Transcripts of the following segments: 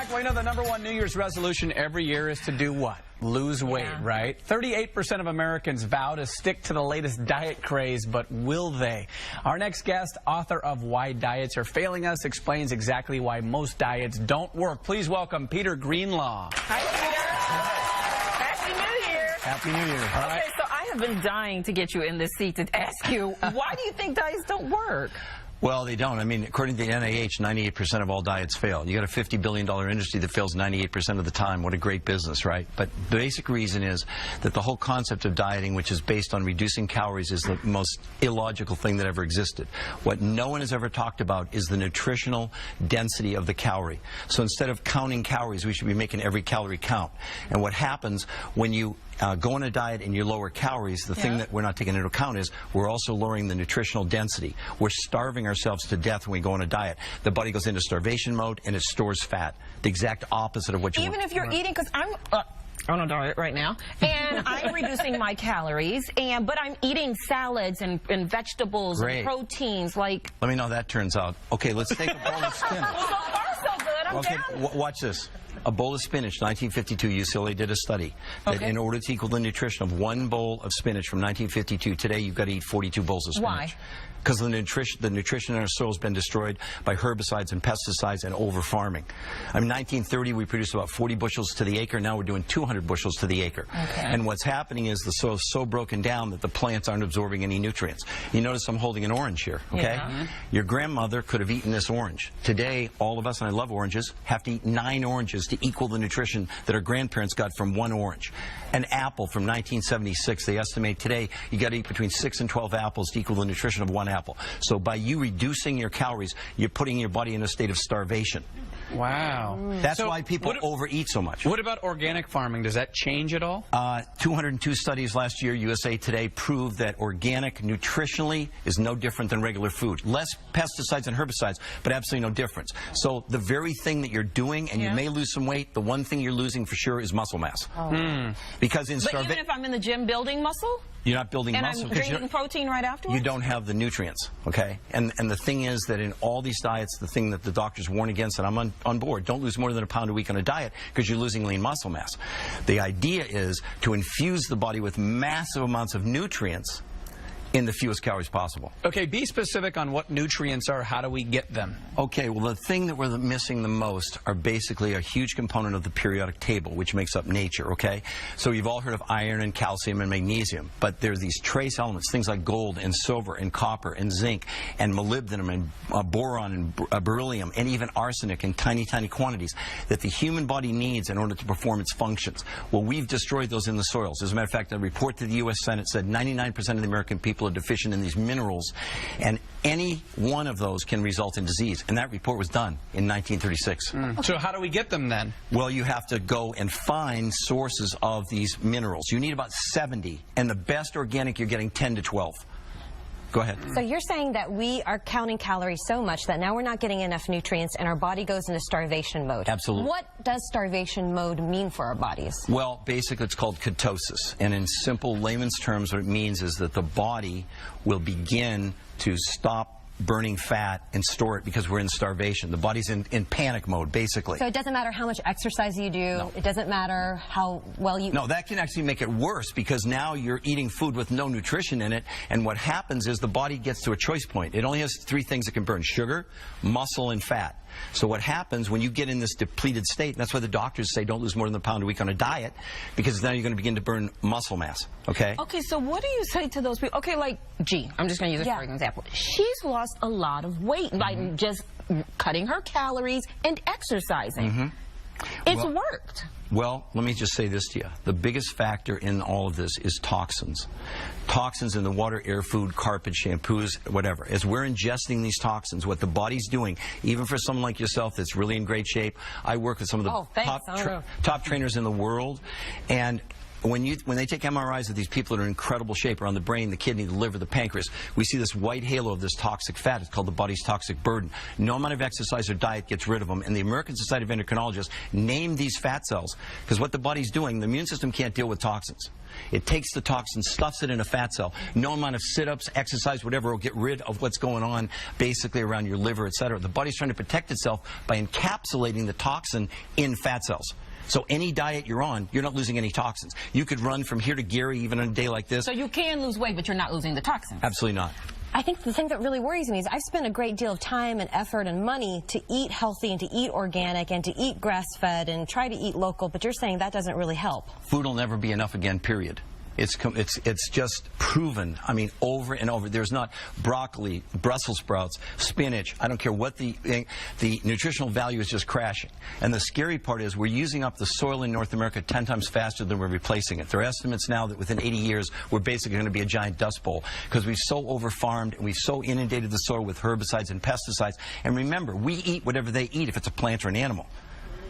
back. Well, you know, the #1 New Year's resolution every year is to do what? Lose weight, right? 38% of Americans vow to stick to the latest diet craze, but will they? Our next guest, author of Why Diets Are Failing Us, explains exactly why most diets don't work. Please welcome Peter Greenlaw. Hi, Peter. Happy New Year. Happy New Year. All right. Okay, so I have been dying to get you in this seat to ask you, why do you think diets don't work? Well, they don't. I mean, according to the NIH, 98% of all diets fail. You got a $50 billion industry that fails 98% of the time. What a great business, right? But the basic reason is that the whole concept of dieting, which is based on reducing calories, is the most illogical thing that ever existed. What no one has ever talked about is the nutritional density of the calorie. So instead of counting calories, we should be making every calorie count. And what happens when you go on a diet and you lower calories, the thing that we're not taking into account is we're also lowering the nutritional density. We're starving ourselves to death when we go on a diet. The body goes into starvation mode and it stores fat. The exact opposite of what you want. Even if you're eating, because I'm on a diet right now, and I'm reducing my calories, but I'm eating salads and vegetables and proteins. Like, let me know how that turns out. Okay, let's take a bowl of spinach. Well, so far so good. I'm down. Watch this. A bowl of spinach, 1952, UCLA did a study that in order to equal the nutrition of one bowl of spinach from 1952, today you've got to eat 42 bowls of spinach. Why? Because the nutrition in our soil has been destroyed by herbicides and pesticides and over-farming. I mean, 1930, we produced about 40 bushels to the acre. Now we're doing 200 bushels to the acre. Okay. And what's happening is the soil is so broken down that the plants aren't absorbing any nutrients. You notice I'm holding an orange here, okay? Yeah. Your grandmother could have eaten this orange. Today, all of us, and I love oranges, have to eat 9 oranges to equal the nutrition that our grandparents got from 1 orange. An apple from 1976, they estimate today you got to eat between 6 and 12 apples to equal the nutrition of 1 apple. So by you reducing your calories, you're putting your body in a state of starvation. Wow. That's why people overeat so much. What about organic farming? Does that change at all? 202 studies last year, USA Today, proved that organic nutritionally is no different than regular food. Less pesticides and herbicides, but absolutely no difference. So the very thing that you're doing, and you may lose some weight, the one thing you're losing for sure is muscle mass. Because in But even if I'm in the gym building muscle? You're not building muscle. And I'm drinking protein right afterwards? You don't have the nutrients, okay? And the thing is that in all these diets, the thing that the doctors warn against, and I'm on board, don't lose more than a pound a week on a diet because you're losing lean muscle mass. The idea is to infuse the body with massive amounts of nutrients in the fewest calories possible. Okay, be specific on what nutrients are. How do we get them? Okay, well, the thing that we're missing the most are basically a huge component of the periodic table, which makes up nature, okay? So you've all heard of iron and calcium and magnesium, but there's these trace elements, things like gold and silver and copper and zinc and molybdenum and boron and beryllium and even arsenic in tiny, tiny quantities that the human body needs in order to perform its functions. Well, we've destroyed those in the soils. As a matter of fact, a report to the U.S. Senate said 99% of the American people are deficient in these minerals, and any one of those can result in disease. And that report was done in 1936. So how do we get them then? Well, you have to go and find sources of these minerals. You need about 70, and the best organic you're getting 10 to 12. Go ahead. So you're saying that we are counting calories so much that now we're not getting enough nutrients and our body goes into starvation mode. Absolutely. What does starvation mode mean for our bodies? Well, basically it's called ketosis. And in simple layman's terms, what it means is that the body will begin to stop burning fat and store it because we're in starvation. The body's in panic mode, basically. So it doesn't matter how much exercise you do. No. It doesn't matter how well you... No, that can actually make it worse because now you're eating food with no nutrition in it, and what happens is the body gets to a choice point. It only has 3 things it can burn: sugar, muscle, and fat. So what happens when you get in this depleted state, and that's why the doctors say don't lose more than a pound a week on a diet, because now you're going to begin to burn muscle mass, okay? Okay, so what do you say to those people? Okay, like, G, I'm just going to use this for an example. She's lost a lot of weight by just cutting her calories and exercising. It's worked. Well, let me just say this to you. The biggest factor in all of this is toxins. Toxins in the water, air, food, carpet, shampoos, whatever. As we're ingesting these toxins, what the body's doing, even for someone like yourself that's really in great shape, I work with some of the top trainers in the world, and when they take MRIs of these people that are in incredible shape around the brain, the kidney, the liver, the pancreas, we see this white halo of this toxic fat. It's called the body's toxic burden. No amount of exercise or diet gets rid of them. And the American Society of Endocrinologists named these fat cells because what the body's doing, the immune system can't deal with toxins. It takes the toxin, stuffs it in a fat cell. No amount of sit-ups, exercise, whatever will get rid of what's going on basically around your liver, etc. The body's trying to protect itself by encapsulating the toxin in fat cells. So any diet you're on, you're not losing any toxins. You could run from here to Gary even on a day like this. So you can lose weight, but you're not losing the toxins. Absolutely not. I think the thing that really worries me is I've spent a great deal of time and effort and money to eat healthy and to eat organic and to eat grass-fed and try to eat local, but you're saying that doesn't really help. Food will never be enough again, period. It's just proven, I mean, over and over. There's not broccoli, Brussels sprouts, spinach. I don't care what the nutritional value is just crashing. And the scary part is we're using up the soil in North America 10 times faster than we're replacing it. There are estimates now that within 80 years, we're basically going to be a giant dust bowl because we've so over-farmed and we've so inundated the soil with herbicides and pesticides. And remember, we eat whatever they eat if it's a plant or an animal.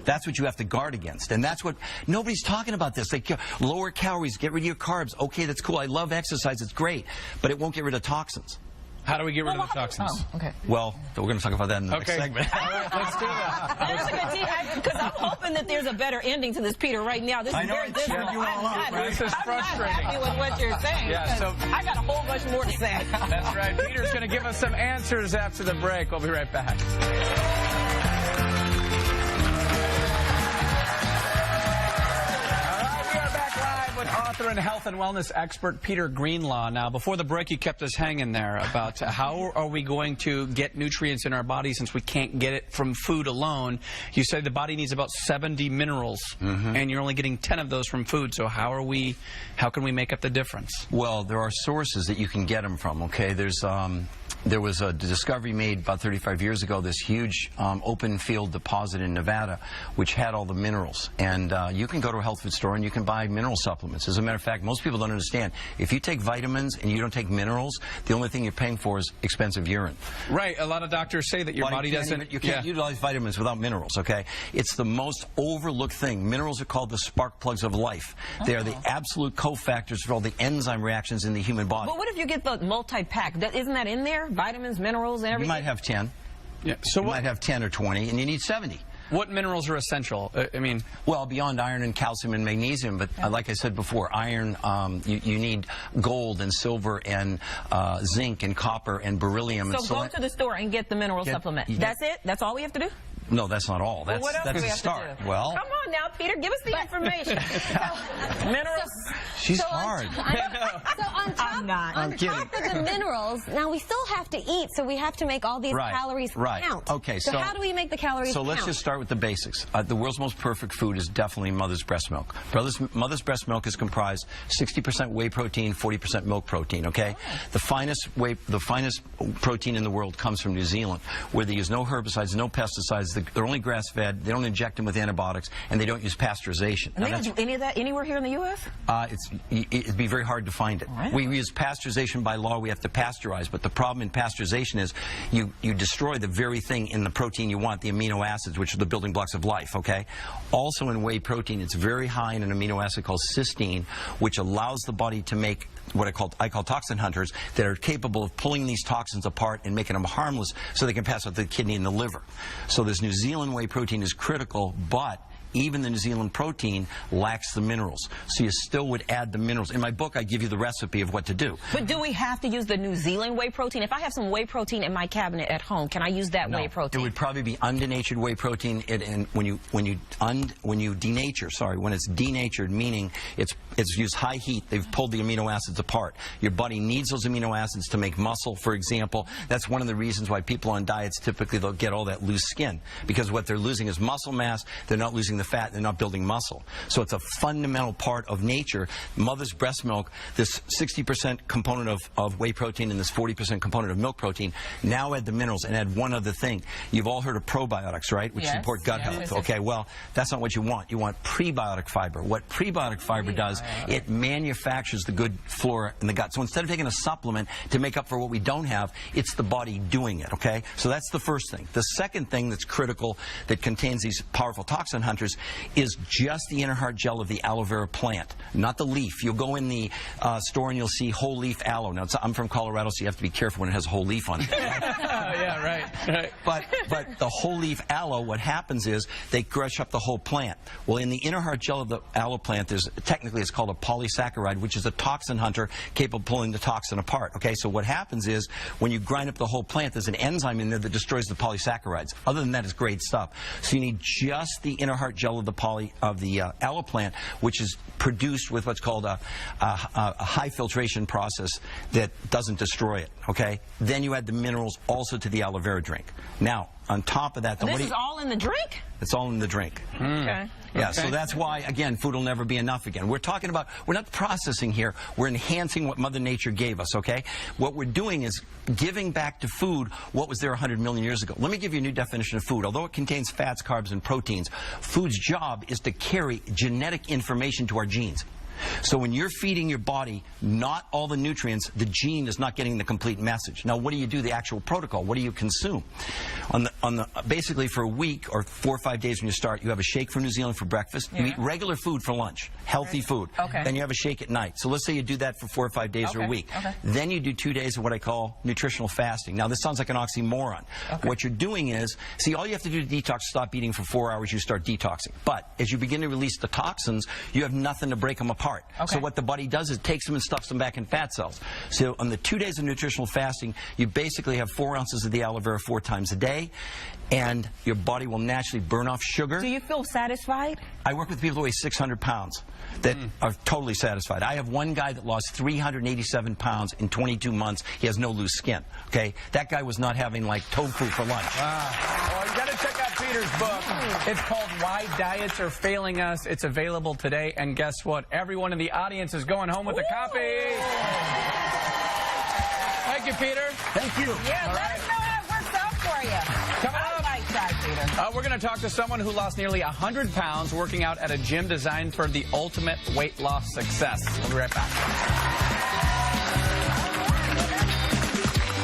That's what you have to guard against. And that's what, nobody's talking about this. Like, lower calories, get rid of your carbs. Okay, that's cool. I love exercise. It's great. But it won't get rid of toxins. How do we get rid of the toxins? Oh, okay. Well, we're going to talk about that in the next segment. All right, let's do that. That's a good team, because I'm hoping that there's a better ending to this, Peter, right now. This is very difficult. This is frustrating. I'm not happy with what you're saying. Yeah, so I got a whole bunch more to say. That's right. Peter's going to give us some answers after the break. We'll be right back. With author and health and wellness expert Peter Greenlaw. Now, before the break, you kept us hanging there about how are we going to get nutrients in our body since we can't get it from food alone. You said the body needs about 70 minerals, and you're only getting 10 of those from food. So how can we make up the difference? Well, there are sources that you can get them from, okay? There was a discovery made about 35 years ago, this huge open field deposit in Nevada, which had all the minerals. And you can go to a health food store and you can buy mineral supplements. As a matter of fact, most people don't understand. If you take vitamins and you don't take minerals, the only thing you're paying for is expensive urine. Right. A lot of doctors say that your body doesn't... You can't utilize vitamins without minerals, okay? It's the most overlooked thing. Minerals are called the spark plugs of life. They are the absolute cofactors for all the enzyme reactions in the human body. But what if you get the multi-pack? Isn't that in there? Vitamins, minerals, and everything? You might have 10. Yeah. So you might have 10 or 20, and you need 70. What minerals are essential? I mean... Well, beyond iron and calcium and magnesium, but like I said before, iron, you need gold and silver and zinc and copper and beryllium. So go to the store and get the mineral supplement. That's it? That's all we have to do? No, that's not all. That's, what else that's do we a have start. to do? Well, come on now, Peter, give us the information. Minerals. She's hard. So on top of the minerals, now we still have to eat, so we have to make all these calories count. Okay, so how do we make the calories count? So let's just start with the basics. The world's most perfect food is definitely mother's breast milk. Mother's breast milk is comprised 60% whey protein, 40% milk protein, okay? The finest protein in the world comes from New Zealand, where they use no herbicides, no pesticides. They're only grass-fed. They don't inject them with antibiotics, and they don't use pasteurization. And they don't do any of that anywhere here in the U.S.? It'd be very hard to find it. Right. We use pasteurization by law. We have to pasteurize, but the problem in pasteurization is you destroy the very thing in the protein you want, the amino acids, which are the building blocks of life, okay? Also in whey protein, it's very high in an amino acid called cysteine, which allows the body to make what I call toxin hunters that are capable of pulling these toxins apart and making them harmless so they can pass out the kidney and the liver. So this New Zealand whey protein is critical, but even the New Zealand protein lacks the minerals. So you still would add the minerals. In my book, I give you the recipe of what to do. But do we have to use the New Zealand whey protein? If I have some whey protein in my cabinet at home, can I use that whey protein? It would probably be undenatured whey protein. And when it's denatured, meaning it's used high heat, they've pulled the amino acids apart. Your body needs those amino acids to make muscle, for example. That's one of the reasons why people on diets typically they'll get all that loose skin, because what they're losing is muscle mass. They're not losing the fat, they're not building muscle. So it's a fundamental part of nature. Mother's breast milk, this 60% component of whey protein and this 40% component of milk protein, now add the minerals and add one other thing. You've all heard of probiotics, right? Which support gut health. Okay, well, that's not what you want. You want prebiotic fiber. What prebiotic fiber does, it manufactures the good flora in the gut. So instead of taking a supplement to make up for what we don't have, it's the body doing it, okay? So that's the first thing. The second thing that's critical that contains these powerful toxin hunters acres, is just the inner heart gel of the aloe vera plant, not the leaf. You'll go in the store and you'll see whole leaf aloe. Now, I'm from Colorado, so you have to be careful when it has a whole leaf on it. Yeah, right. But the whole leaf aloe, what happens is they crush up the whole plant. Well, in the inner heart gel of the aloe plant, technically it's called a polysaccharide, which is a toxin hunter capable of pulling the toxin apart. Okay, so what happens is when you grind up the whole plant, there's an enzyme in there that destroys the polysaccharides. Other than that, it's great stuff. So you need just the inner heart gel of the aloe plant, which is produced with what's called a high filtration process that doesn't destroy it. Okay, then you add the minerals also to the aloe vera drink. Now, on top of that, this is all in the drink? It's all in the drink. Okay. Yeah, so that's why, again, food will never be enough again. We're talking about, we're not processing here, we're enhancing what Mother Nature gave us, okay? What we're doing is giving back to food what was there 100 million years ago. Let me give you a new definition of food. Although it contains fats, carbs, and proteins, food's job is to carry genetic information to our genes. So when you're feeding your body not all the nutrients, the gene is not getting the complete message. Now, what do you do? The actual protocol. What do you consume? Basically, for a week or 4 or 5 days when you start, you have a shake from New Zealand for breakfast. You eat regular food for lunch, healthy food. Okay. Then you have a shake at night. So let's say you do that for 4 or 5 days or a week. Then you do 2 days of what I call nutritional fasting. Now, this sounds like an oxymoron. What you're doing is, see, all you have to do to detox, stop eating for 4 hours, you start detoxing. But as you begin to release the toxins, you have nothing to break them apart. So what the body does is it takes them and stuffs them back in fat cells. So on the 2 days of nutritional fasting, you basically have 4 ounces of the aloe vera 4 times a day, and your body will naturally burn off sugar. Do you feel satisfied? I work with people who weigh 600 pounds that are totally satisfied. I have one guy that lost 387 pounds in 22 months. He has no loose skin. Okay, that guy was not having like tofu for lunch. Well, you got to check out Peter's book. It's called Why Diets Are Failing Us. It's available today, and guess what? Everyone in the audience is going home with a copy. Thank you, Peter. Thank you. Yeah, let us know how it works out for you. Coming up, Peter. we're going to talk to someone who lost nearly 100 pounds working out at a gym designed for the ultimate weight loss success. We'll be right back.